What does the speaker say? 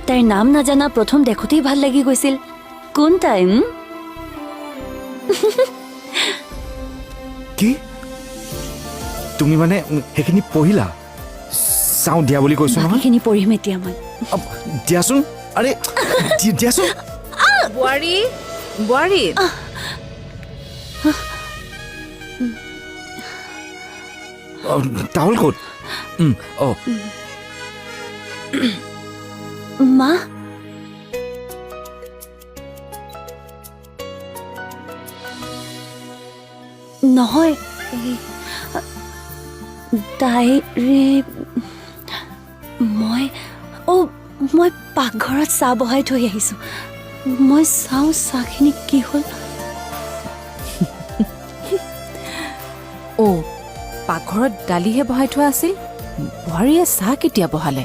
তাইৰ নাম নাজানা প্ৰথম দেখোতেই ভাল লাগি গৈছিল কোন টাইম কি তুমি মানে সেইখিনি পঢ়িলা চাওঁ দিয়া বুলি কৈছো নহয় বাকীখিনি পঢ়িম এতিয়া মই দিয়াচোন আৰে দিয়াচোন বোৱাৰী বোৱাৰী টাউল ক'ত অঁ মা নহয় তাইৰে মই পাকঘৰত চাহ বহাই থৈ আহিছোঁ মই চাওঁ চাহখিনি কি হ'ল অ' পাকঘৰত দালিহে বহাই থোৱা আছিল বোৱাৰীয়ে চাহ কেতিয়া বহালে